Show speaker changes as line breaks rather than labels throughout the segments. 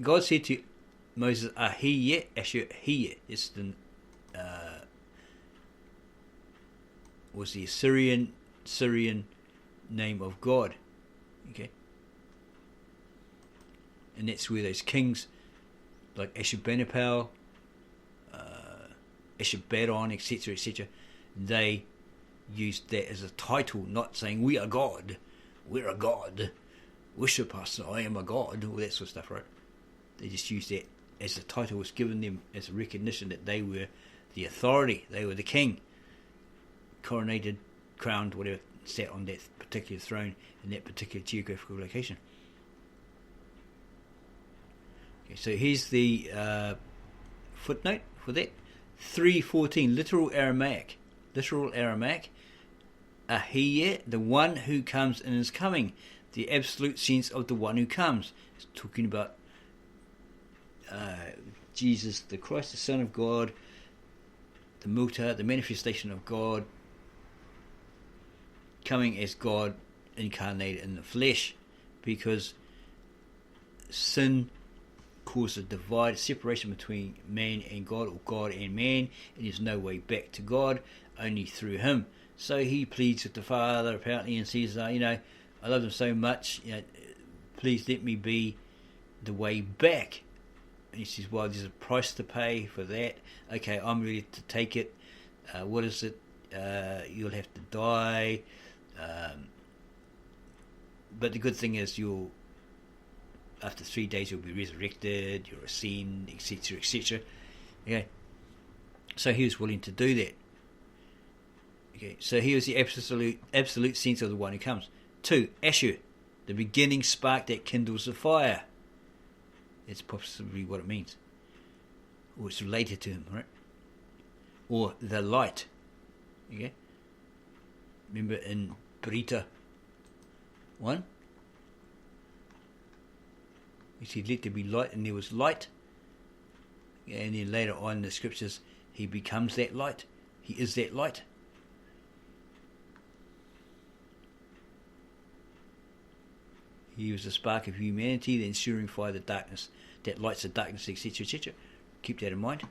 God said to Moses, Ahiye, Asher Hiye. It's the was the Syrian name of God. Okay. And that's where those kings like Ashurbanipal, Ashurbaddon, etc., they used that as a title, not saying we are God, we're a God, worship us, I am a God, all that sort of stuff, right? They just used that as the title was given them as a recognition that they were the authority, they were the king, coronated, crowned, whatever, sat on that particular throne in that particular geographical location. Okay, so here's the footnote for that. 3:14, literal Aramaic, Ahiye, the one who comes and is coming, the absolute sense of the one who comes. It's talking about Jesus, the Christ, the Son of God, the Muta, the manifestation of God, coming as God incarnated in the flesh, because sin caused a divide, separation between man and God, or God and man, and there's no way back to God, only through him. So he pleads with the Father apparently and says, I love him so much, please let me be the way back. And he says, well, there's a price to pay for that. Okay, I'm ready to take it. What is it? You'll have to die. But the good thing is after 3 days you'll be resurrected, you'll ascend, etc., etc. Okay, so he was willing to do that. Okay, so he was the absolute sense of the one who comes. 2, Asher, the beginning spark that kindles the fire. That's possibly what it means, or it's related to him, right? Or the light. Okay, remember in Berita 1, he said, let there be light, and there was light. And then later on in the scriptures, he becomes that light. He is that light. He was the spark of humanity, the ensuring fire, the darkness, that lights the darkness, etc., etc. Keep that in mind.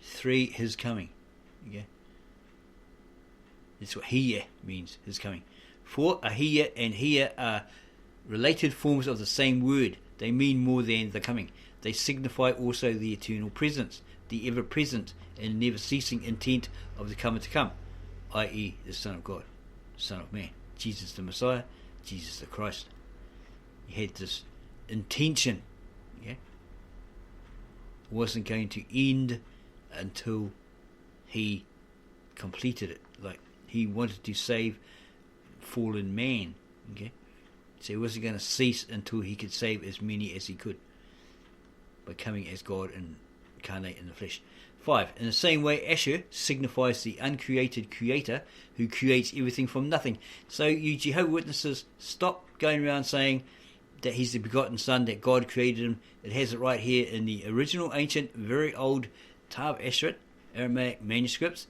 Three, his coming. Okay. That's what hiya means, his coming. 4, ahiya and hiya are related forms of the same word. They mean more than the coming. They signify also the eternal presence, the ever-present and never-ceasing intent of the comer to come, i.e. the Son of God, Son of Man, Jesus the Messiah, Jesus the Christ. He had this intention, yeah? It wasn't going to end until he completed it. Like, he wanted to save fallen man, okay? So he wasn't going to cease until he could save as many as he could by coming as God incarnate in the flesh. 5. In the same way, Asher signifies the uncreated creator who creates everything from nothing. So you Jehovah's Witnesses, stop going around saying that he's the begotten Son, that God created him. It has it right here in the original ancient, very old Tab Asheret Aramaic manuscripts,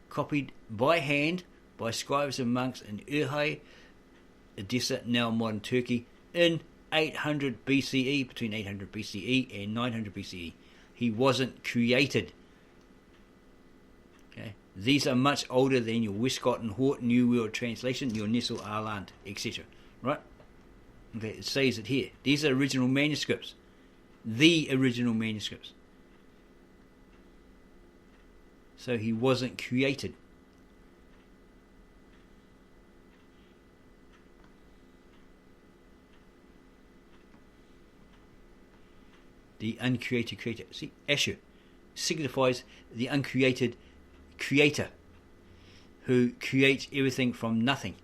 copied by hand by scribes and monks in Urhai, Edessa, now modern Turkey, in 800 BCE, between 800 BCE and 900 BCE. He wasn't created. Okay, these are much older than your Westcott and Hort New World Translation, your Nestle, Arland, etc. Right? Okay, it says it here. These are original manuscripts. The original manuscripts. So he wasn't created. The uncreated creator. See, Asher signifies the uncreated creator who creates everything from nothing.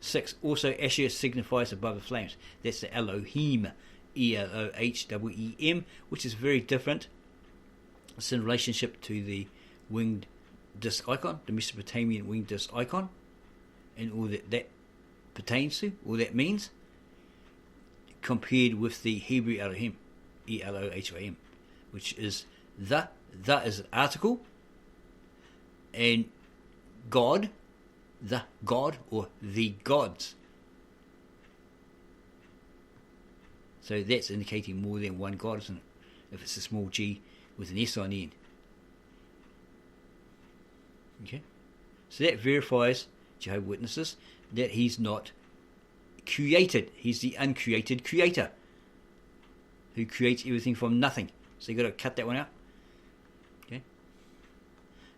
6. Also, Asher signifies above the flames. That's the Elohim, Elohwem, which is very different. It's in relationship to the winged disc icon, the Mesopotamian winged disc icon, and all that pertains to, all that means, compared with the Hebrew Elohim, Elohim, which is the is an article, and God the God or the gods. So that's indicating more than one God, isn't it? If it's a small g with an S on the end. Okay? So that verifies Jehovah's Witnesses that he's not created. He's the uncreated creator who creates everything from nothing. So you've got to cut that one out. Okay?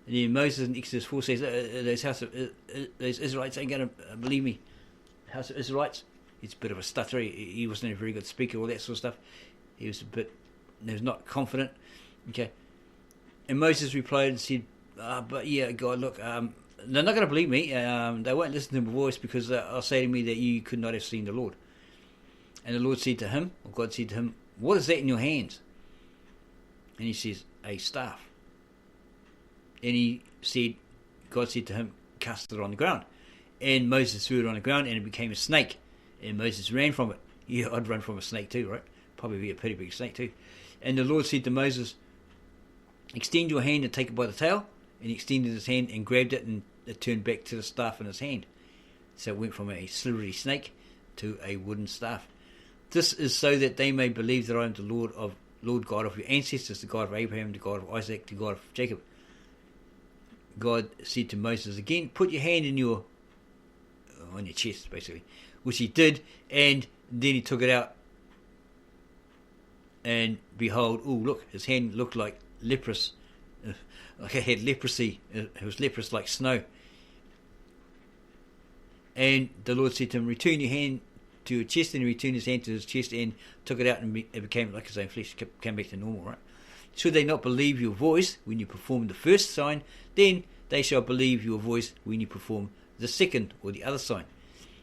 And then Moses in Exodus 4 says, those Israelites ain't going to believe me. House of Israelites. He's a bit of a stutterer. He wasn't a very good speaker, all that sort of stuff. He was not confident. Okay. And Moses replied and said, but yeah, God, look, they're not going to believe me. They won't listen to my voice because they'll say to me that you could not have seen the Lord. And the Lord said to him, or God said to him, what is that in your hands? And he says, a staff. And God said to him, cast it on the ground. And Moses threw it on the ground and it became a snake. And Moses ran from it. Yeah, I'd run from a snake too, right? Probably be a pretty big snake too. And the Lord said to Moses, extend your hand and take it by the tail. And he extended his hand and grabbed it, and it turned back to the staff in his hand. So it went from a slivery snake to a wooden staff. This is so that they may believe that I am the Lord God of your ancestors, the God of Abraham, the God of Isaac, the God of Jacob. God said to Moses again, put your hand on your chest, basically. Which he did, and then he took it out. And behold, look, his hand looked like leprous. Like it had leprosy. It was leprous like snow. And the Lord said to him, return your hand to your chest. And he returned his hand to his chest and took it out, and it became like his own flesh. It came back to normal, right? Should they not believe your voice when you perform the first sign, then they shall believe your voice when you perform the second or the other sign.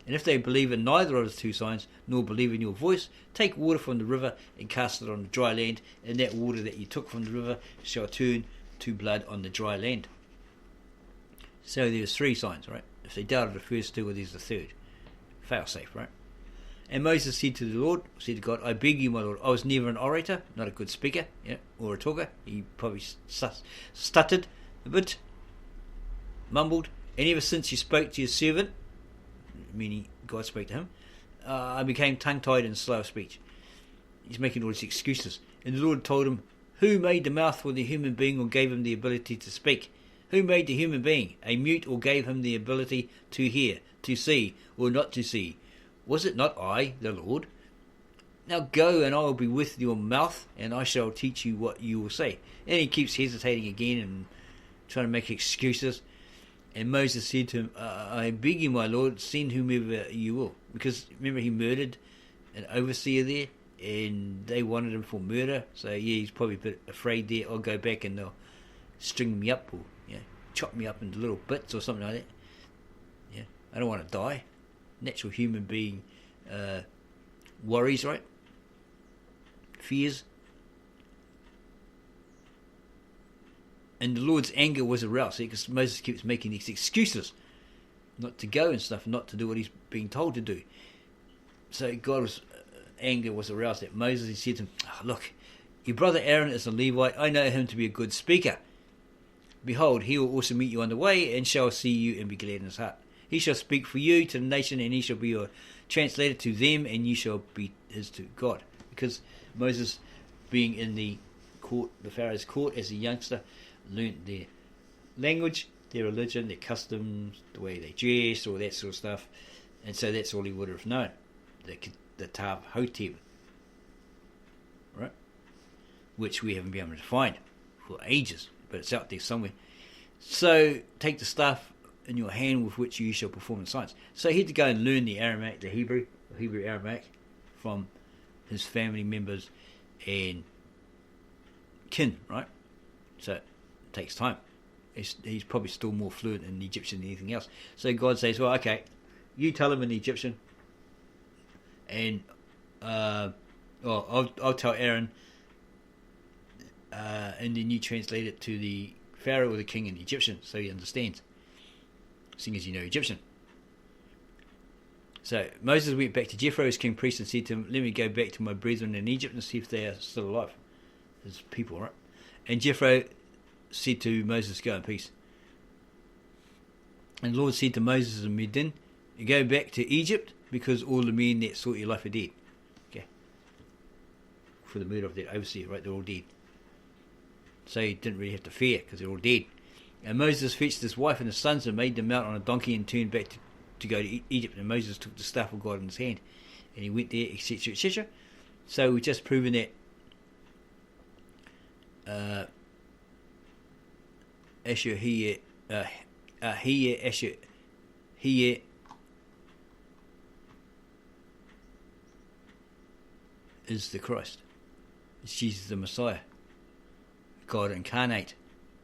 And if they believe in neither of the two signs, nor believe in your voice, take water from the river and cast it on the dry land, and that water that you took from the river shall turn to blood on the dry land. So there's three signs, right? If they doubted the first two, well, there's the third. Fail safe, right? And Moses said to God, I beg you, my Lord, I was never an orator, not a good speaker, or a talker. He probably stuttered a bit, mumbled, and ever since you spoke to your servant, meaning God spoke to him, I became tongue-tied and slow of speech. He's making all these excuses. And the Lord told him, who made the mouth for the human being or gave him the ability to speak? Who made the human being, a mute, or gave him the ability to hear, to see, or not to see? Was it not I, the Lord? Now go, and I will be with your mouth, and I shall teach you what you will say. And he keeps hesitating again and trying to make excuses. And Moses said to him, I beg you, my Lord, send whomever you will. Because remember, he murdered an overseer there, and they wanted him for murder. So yeah, he's probably a bit afraid there. I'll go back and they'll string me up, or chop me up into little bits or something like that. Yeah, I don't want to die. Natural human being worries, right? Fears. And the Lord's anger was aroused, because Moses keeps making these excuses not to go and stuff, not to do what he's being told to do. So God's anger was aroused at Moses. He said to him, look, your brother Aaron is a Levite. I know him to be a good speaker. Behold, he will also meet you on the way, and shall see you and be glad in his heart. He shall speak for you to the nation, and he shall be your translator to them, and you shall be his to God. Because Moses, being in the court, the Pharaoh's court as a youngster, learnt their language, their religion, their customs, the way they dress, all that sort of stuff. And so that's all he would have known. The Tav Hotep, right? Which we haven't been able to find for ages, but it's out there somewhere. So take the staff in your hand with which you shall perform the signs. So he had to go and learn the Aramaic, the Hebrew Aramaic, from his family members and kin, right? So it takes time. He's probably still more fluent in Egyptian than anything else. So God says, well, okay, you tell him in Egyptian, and I'll tell Aaron, and then you translate it to the Pharaoh or the king in Egyptian, so he understands, seeing as you know Egyptian. So Moses went back to Jethro, his king priest, and said to him, let me go back to my brethren in Egypt and see if they are still alive, his people, right? And Jethro said to Moses, go in peace. And the Lord said to Moses and Midian, you go back to Egypt, because all the men that sought your life are dead. Okay. For the murder of that overseer, right? They're all dead. So he didn't really have to fear, because they're all dead. And Moses fetched his wife and his sons and made them mount on a donkey and turned back to go to Egypt. And Moses took the staff of God in his hand, and he went there, etc., etc. So we've just proven that Asher is the Christ. It's Jesus the Messiah. God incarnate.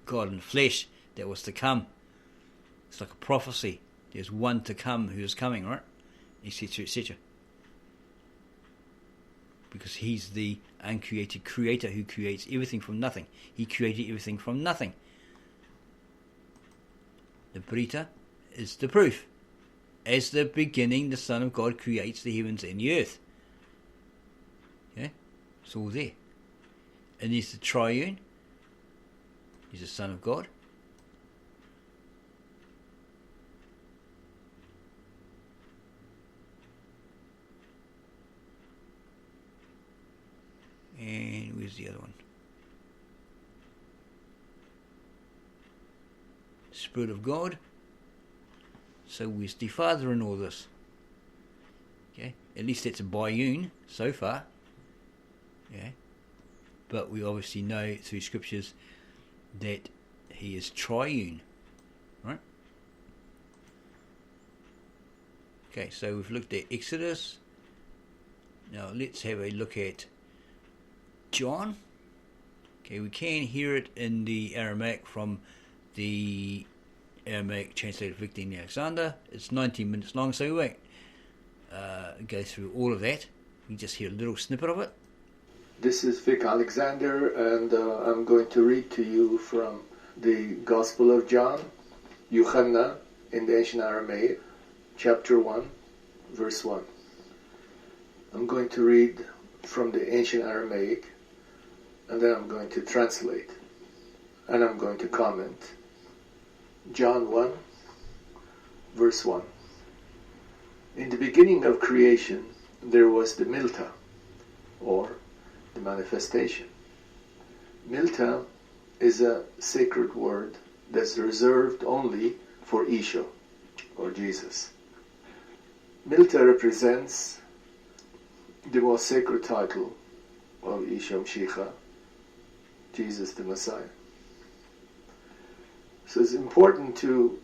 God in flesh that was to come. It's like a prophecy. There's one to come who is coming, right? Etc., etc. Because he's the uncreated creator who creates everything from nothing. He created everything from nothing. The Brita is the proof. As the beginning, the Son of God creates the heavens and the earth. Okay? It's all there. And he's the triune. He's the Son of God. And where's the other one? Spirit of God. So where's the Father in all this? Okay, at least that's a biune so far. Yeah, but we obviously know through scriptures that he is triune, right? Okay, so we've looked at Exodus. Now let's have a look at John. Okay, we can hear it in the Aramaic from the Aramaic translated Victor Alexander. It's 19 minutes long, so we won't go through all of that. We just hear a little snippet of it.
This is Vic Alexander, and I'm going to read to you from the Gospel of John, Yuhanna, in the ancient Aramaic, chapter 1, verse 1. I'm going to read from the ancient Aramaic, and then I'm going to translate, and I'm going to comment. John 1, verse 1. In the beginning of creation, there was the Milta, or the manifestation. Milta is a sacred word that's reserved only for Isha, or Jesus. Milta represents the most sacred title of Isha Mshicha, Jesus the Messiah. So it's important to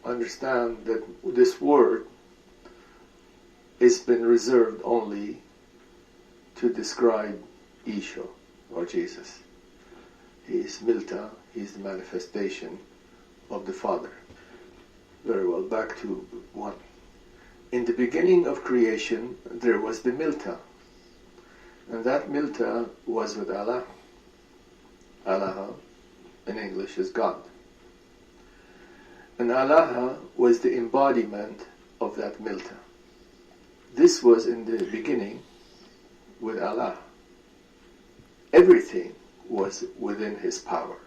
understand that this word has been reserved only to describe Isha, or Jesus. He is Milta, he is the manifestation of the Father. Very well, back to 1. In the beginning of creation, there was the Milta, and that Milta was with Allah. Allah, in English, is God. And Allah was the embodiment of that Milta. This was in the beginning with Allah. Everything was within his power.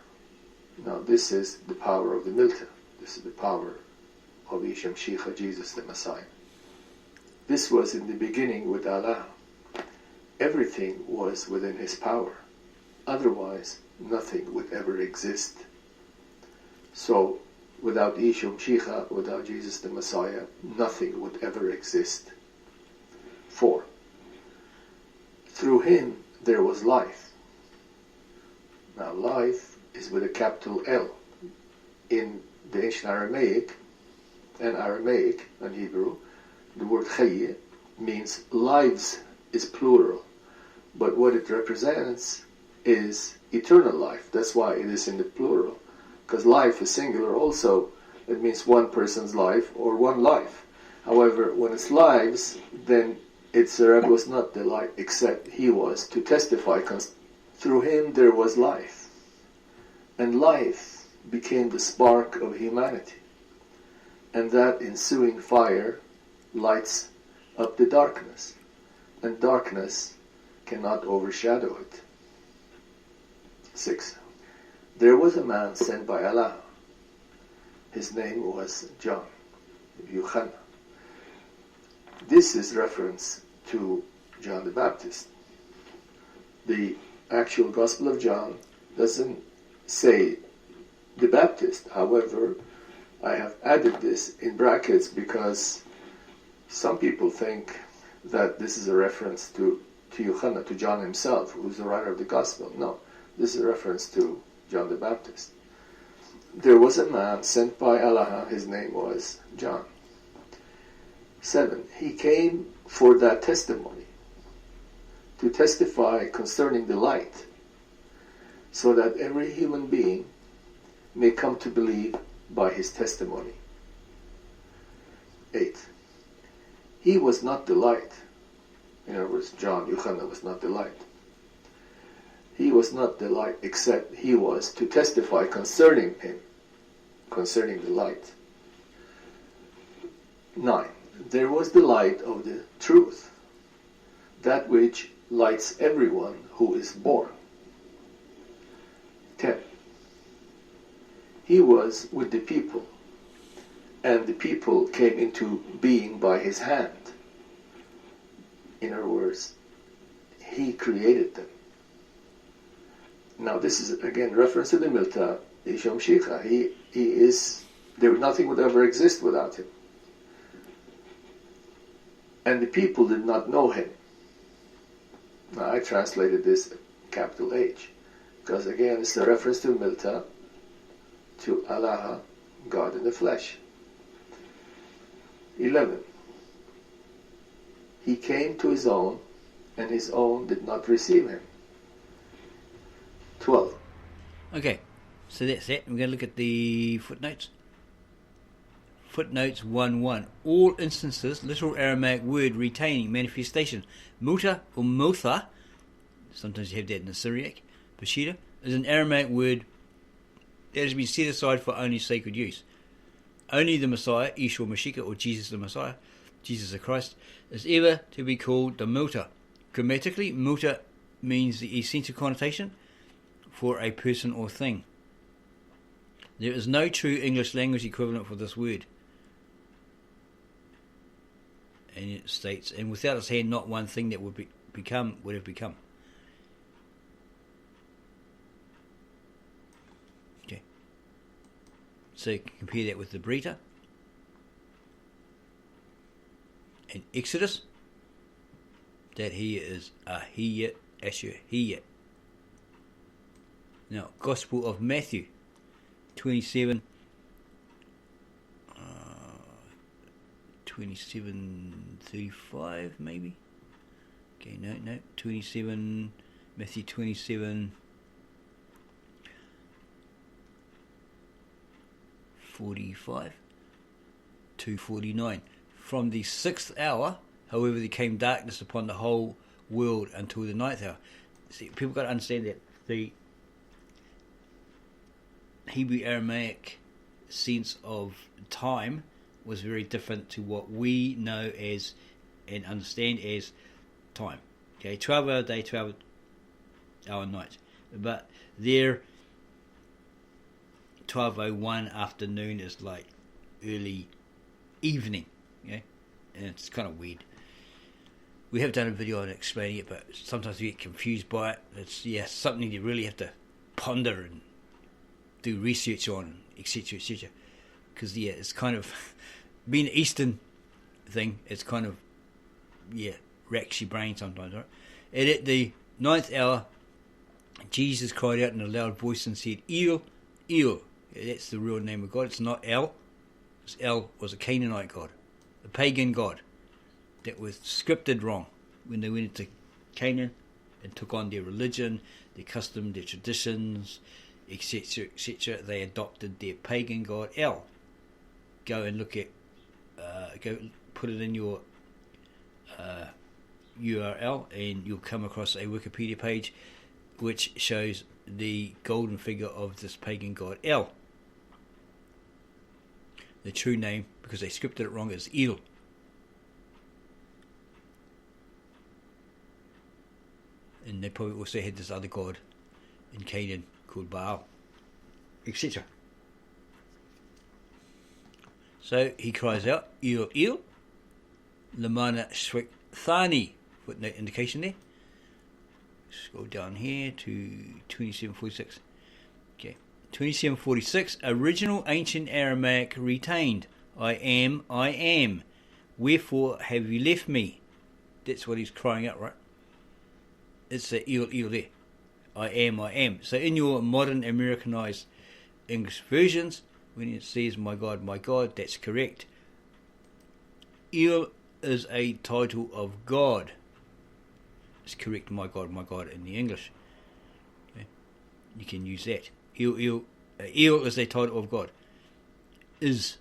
Now this is the power of the Milta. This is the power of Isha Mshicha, Jesus the Messiah. This was in the beginning with Allah. Everything was within his power. Otherwise, nothing would ever exist. So, without Isha Mshicha, without Jesus the Messiah, nothing would ever exist. 4. Through him there was life. Now life is with a capital L. In the ancient Aramaic and Hebrew, the word Chayy means lives is plural, but what it represents is eternal life. That's why it is in the plural, because life is singular also. It means one person's life or one life. However, when it's lives, then it's was not the life, except he was to testify, because through him there was life. And life became the spark of humanity. And that ensuing fire lights up the darkness. And darkness cannot overshadow it. 6. There was a man sent by Allah. His name was John. Yochanan. This is reference to John the Baptist. The actual Gospel of John doesn't say the Baptist. However, I have added this in brackets because some people think that this is a reference to Yochanan, to John himself, who's the writer of the Gospel. No, this is a reference to John the Baptist. There was a man sent by Allah, his name was John. 7. He came for that testimony, to testify concerning the light, so that every human being may come to believe by his testimony. 8. He was not the light. In other words, John, Yochanan was not the light. He was not the light, except he was to testify concerning him, concerning the light. 9. There was the light of the truth, that which lights everyone who is born. 10. He was with the people, and the people came into being by his hand. In other words, he created them. Now this is again reference to the Milta, Isham Shikha. He is, nothing would ever exist without him. And the people did not know him. Now I translated this capital H, because again it's a reference to Milta, to Allah, God in the flesh. 11. He came to his own, and his own did not receive him. 12.
Okay, so that's it. We're going to look at the footnotes. Footnotes 1.1. All instances, literal Aramaic word retaining manifestation, muta or motha, sometimes you have that in the Syriac, Bashida, is an Aramaic word that has been set aside for only sacred use. Only the Messiah, Yeshua Mashiach, or Jesus the Messiah, Jesus the Christ, is ever to be called the muta. Grammatically, muta means the essential connotation for a person or thing. There is no true English language equivalent for this word. And it states, and without his hand, not one thing that would have become. Okay. So compare that with the Brita. In Exodus, that he is Ahiyat Asher Hiyat. Now, Gospel of Matthew 27, 27:35 maybe. Okay, no, 27, Matthew 27, 45 to 49. From the 6th hour, however, there came darkness upon the whole world until the 9th hour. See, people got to understand that the Hebrew Aramaic sense of time was very different to what we know as and understand as time. Okay, 12-hour day, 12-hour night. But their 12:01 afternoon is like early evening. Okay, and it's kind of weird. We have done a video on explaining it, but sometimes we get confused by it. It's something you really have to ponder and do research on, etc., etc. Because it's kind of being an Eastern thing. It's kind of racks your brain sometimes, right? And at the 9th hour, Jesus cried out in a loud voice and said, "El, El." That's the real name of God. It's not El. El was a Canaanite god, a pagan god that was scripted wrong when they went into Canaan and took on their religion, their custom, their traditions, etc., etc. They adopted their pagan god El. Go and look at, go put it in your URL, and you'll come across a Wikipedia page which shows the golden figure of this pagan god El. The true name, because they scripted it wrong, is El. And they probably also had this other god in Canaan called Baal, etc. So he cries out, Il, Il, Lamana Shwek Thani. Footnote indication there. Scroll down here to 2746. Okay. 2746, original ancient Aramaic retained. I am. Wherefore have you left me? That's what he's crying out, right? It's the Il there. I am. So in your modern Americanized English versions, when it says my God, that's correct. Il is a title of God. It's correct, my God in the English. Okay. You can use that. Il is a title of God. Is.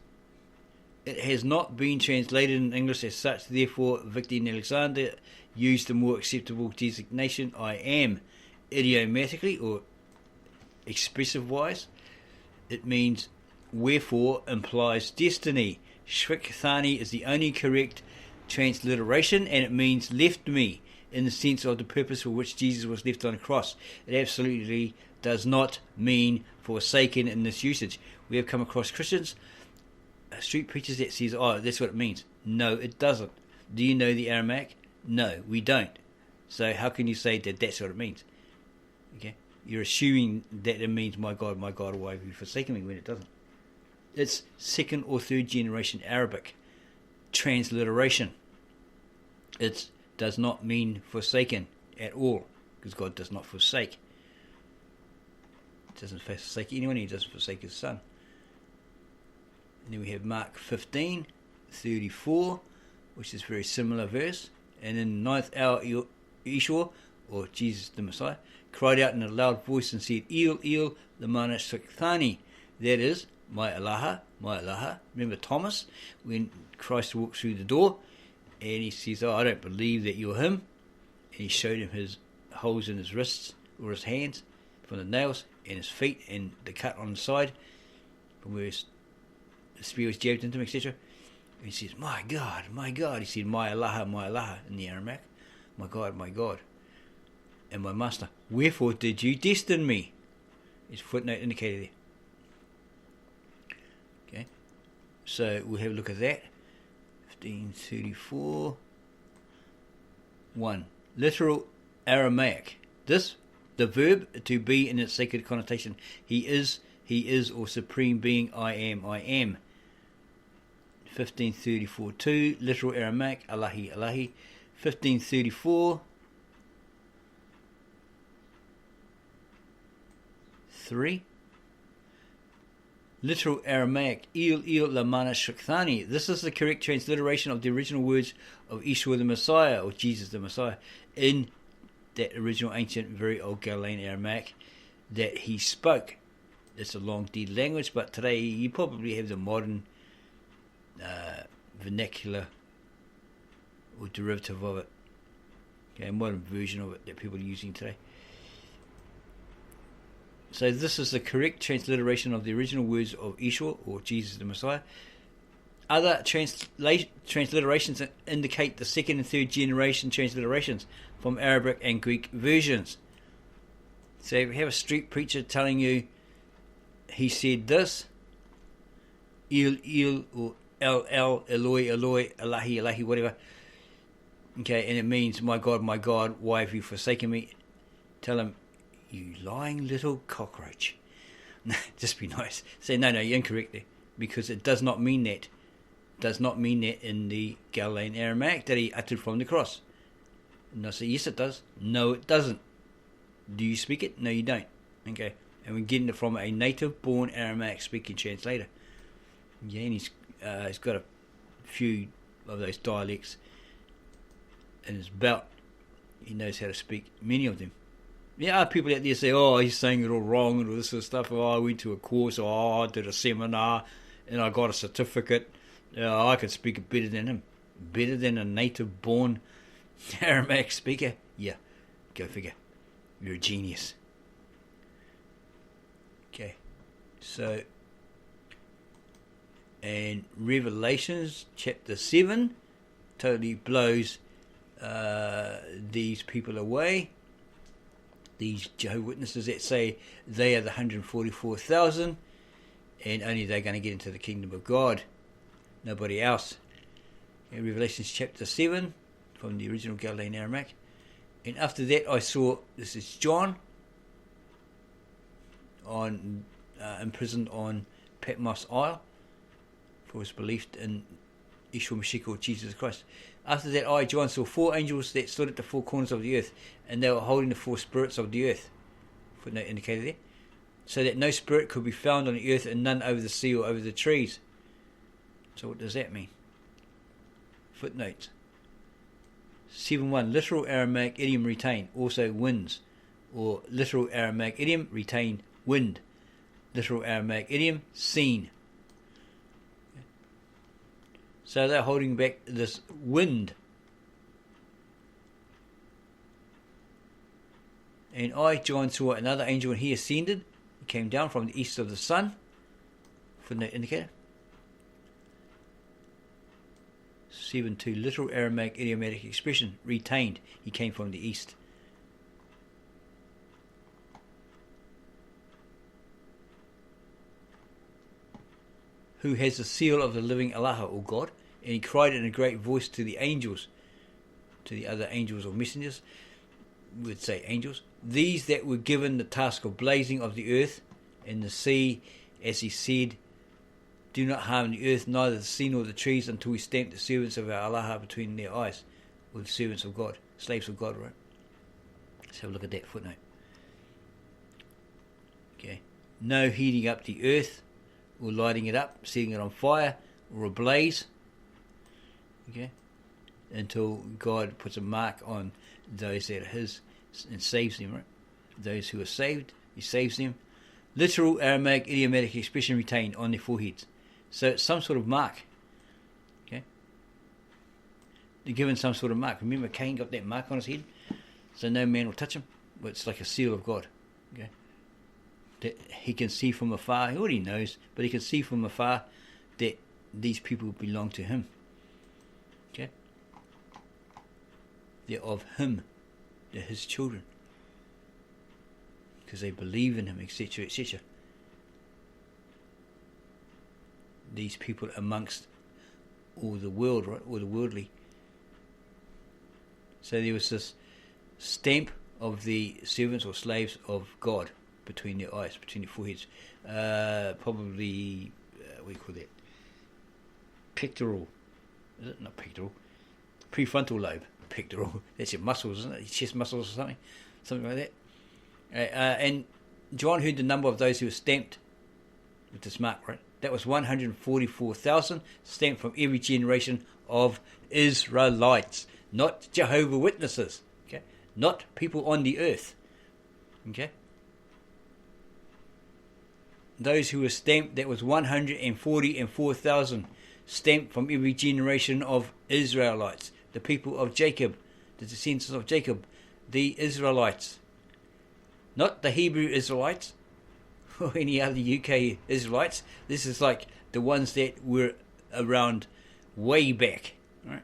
It has not been translated in English as such, therefore Victor and Alexander used the more acceptable designation I am. Idiomatically or expressive-wise, it means wherefore implies destiny. Shwikthani is the only correct transliteration, and it means left me, in the sense of the purpose for which Jesus was left on the cross. It absolutely does not mean forsaken in this usage. We have come across Christians, street preachers, that says, oh, that's what it means. No, it doesn't. Do you know the Aramaic? No, we don't. So how can you say that that's what it means? Okay, you're assuming that it means my God, why have you forsaken me, when it doesn't. It's second or third generation Arabic transliteration. It does not mean forsaken at all, because God does not forsake. He doesn't forsake anyone. He doesn't forsake his son. And then we have Mark 15:34, which is a very similar verse. And in the 9th hour, Yeshua, or Jesus the Messiah, cried out in a loud voice and said, Il, Lamana Shwikthani. That is, my Allah. Remember Thomas, when Christ walked through the door, and he says, oh, I don't believe that you're him. And he showed him his holes in his wrists, or his hands, from the nails, and his feet, and the cut on the side, from where the spear was jabbed into him, etc. And he says, my God. He said, my Allah, in the Aramaic. My God, and my master. Wherefore did you destine me? His footnote indicated there. Okay. So we'll have a look at that. 1534. 1. Literal Aramaic. This, the verb to be in its sacred connotation. He is, or supreme being, I am. 1534.2, literal Aramaic, Allahi. 1534. 3. Literal Aramaic, Il Lamana Shwikthani. This is the correct transliteration of the original words of Yeshua the Messiah, or Jesus the Messiah, in that original ancient, very old Galilean Aramaic that he spoke. It's a long dead language, but today you probably have the modern vernacular or derivative of it, okay, a modern version of it that people are using today. So this is the correct transliteration of the original words of Yeshua, or Jesus the Messiah. Other transliterations indicate the second and third generation transliterations from Arabic and Greek versions. So if you have a street preacher telling you he said this, Il, or El, Eloi, Allahi, whatever, okay, and it means my God, why have you forsaken me? Tell him, you lying little cockroach. Just be nice. Say, no, you're incorrect there, because it does not mean that. Does not mean that in the Galilean Aramaic that he uttered from the cross. And I say, yes, it does. No, it doesn't. Do you speak it? No, you don't. Okay, and we're getting it from a native-born Aramaic-speaking translator. Yeah, and he's got a few of those dialects in his belt. He knows how to speak many of them. There are people out there say, oh, he's saying it all wrong and all this sort of stuff. Oh, I went to a course, I did a seminar, and I got a certificate. I can speak it better than him. Better than a native-born Aramaic speaker? Yeah, go figure. You're a genius. Okay, so, and Revelations chapter 7 totally blows these people away. These Jehovah Witnesses that say they are the 144,000 and only they're going to get into the kingdom of God. nobody else. In Revelation chapter 7, from the original Galilean Aramaic. And after that I saw, this is John, imprisoned on Patmos Isle for his belief in Yeshua Mashiach, or Jesus Christ. After that I, John, saw 4 angels that stood at the 4 corners of the earth, and they were holding the 4 spirits of the earth. Footnote indicated there. So that no spirit could be found on the earth, and none over the sea or over the trees. So what does that mean? Footnote 7.1. Literal Aramaic idiom retain, also winds, or literal Aramaic idiom retain wind. Literal Aramaic idiom seen. So they're holding back this wind. And I, John, saw another angel, and he ascended. He came down from the east of the sun. Footnote indicator. 7.2. Literal Aramaic idiomatic expression retained. He came from the east. Who has the seal of the living Allah, or God? And he cried in a great voice to the angels, to the other angels or messengers, we would say angels, these that were given the task of blazing of the earth and the sea, as he said, do not harm the earth, neither the sea nor the trees, until we stamp the servants of our Allah between their eyes, or the servants of God, slaves of God, right? Let's have a look at that footnote. Okay. No heating up the earth, or lighting it up, setting it on fire, or ablaze, okay, until God puts a mark on those that are his and saves them, right? Those who are saved, he saves them. Literal Aramaic idiomatic expression retained on their foreheads. So it's some sort of mark, okay? They're given some sort of mark. Remember, Cain got that mark on his head, so no man will touch him. But it's like a seal of God, okay? That he can see from afar. He already knows, but he can see from afar that these people belong to him. Okay? They're of him. They're his children. Because they believe in him, etc., etc. These people amongst all the world, right? All the worldly. So there was this stamp of the servants or slaves of God between their eyes, between their foreheads. Probably, what do you call that? Pectoral. Is it? Not pectoral. Prefrontal lobe. Pectoral. That's your muscles, isn't it? Your chest muscles or something. Something like that. And John heard the number of those who were stamped with this mark, right? That was 144,000, stamped from every generation of Israelites. Not Jehovah Witnesses. Okay? Not people on the earth. Okay? Those who were stamped, that was 144,000, stamped from every generation of Israelites, the people of Jacob, the descendants of Jacob, the Israelites, not the Hebrew Israelites or any other UK Israelites. This is like the ones that were around way back, right?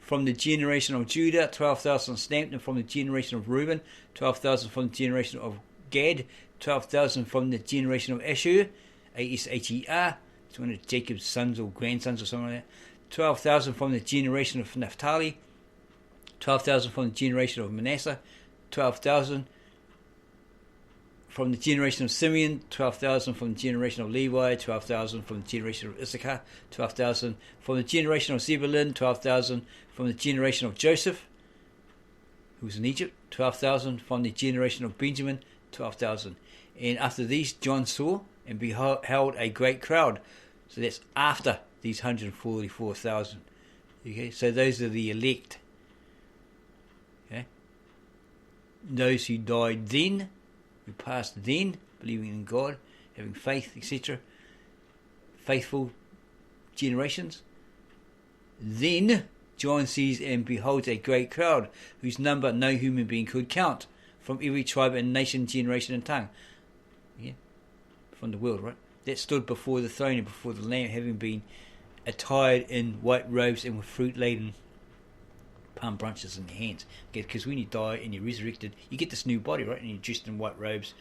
From the generation of Judah, 12,000 stamped, and from the generation of Reuben, 12,000 from the generation of Gad, 12,000 from the generation of Asher, Asher, it's one of Jacob's sons or grandsons or something like that. 12,000 from the generation of Naphtali, 12,000 from the generation of Manasseh, 12,000 from the generation of Simeon, 12,000 from the generation of Levi, 12,000 from the generation of Issachar, 12,000 from the generation of Zebulun, 12,000 from the generation of Joseph, who was in Egypt, 12,000 from the generation of Benjamin, 12,000. And after these John saw and beheld a great crowd. So that's after these 144,000. Okay, so those are the elect. Okay, those who died then, who passed then, believing in God, having faith, etc. Faithful generations. Then John sees and beholds a great crowd, whose number no human being could count, from every tribe and nation, generation and tongue. Yeah, from the world, right? That stood before the throne and before the Lamb, having been attired in white robes and with fruit-laden palm branches in their hands. Okay, because when you die and you're resurrected, you get this new body, right? And you're dressed in white robes,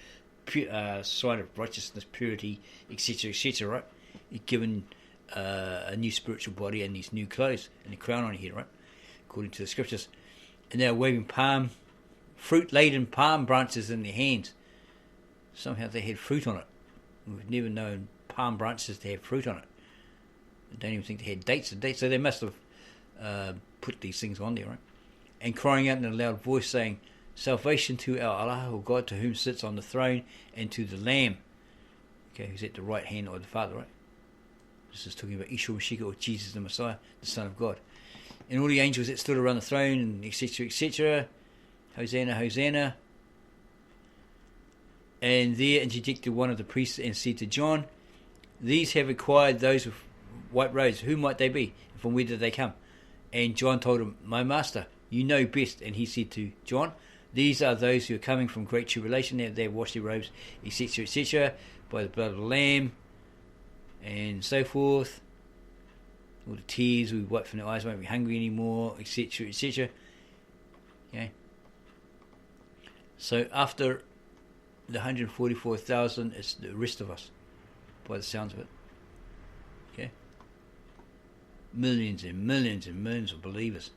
sign of righteousness, purity, etc., etc., right? You're given a new spiritual body and these new clothes and a crown on your head, right? According to the scriptures. And they're waving fruit-laden palm branches in their hands. Somehow they had fruit on it. We've never known palm branches to have fruit on it. I don't even think they had dates. So they must have put these things on there, right? And crying out in a loud voice, saying, "Salvation to our Allah, or God, to whom sits on the throne, and to the Lamb." Okay, who's at the right hand of the Father, right? This is talking about Yeshua Mashiach, or Jesus the Messiah, the Son of God. And all the angels that stood around the throne, and etc., etc. Hosanna, Hosanna. And there interjected one of the priests and said to John, "These have acquired those with white robes. Who might they be? And from where did they come?" And John told him, "My master, you know best." And he said to John, "These are those who are coming from great tribulation. They have washed their robes, etc., etc., by the blood of the Lamb, and so forth. All the tears we wipe from their eyes won't be hungry anymore, etc., etc." Okay. So after the 144,000, it's the rest of us, by the sounds of it. Okay. Millions and millions and millions of believers.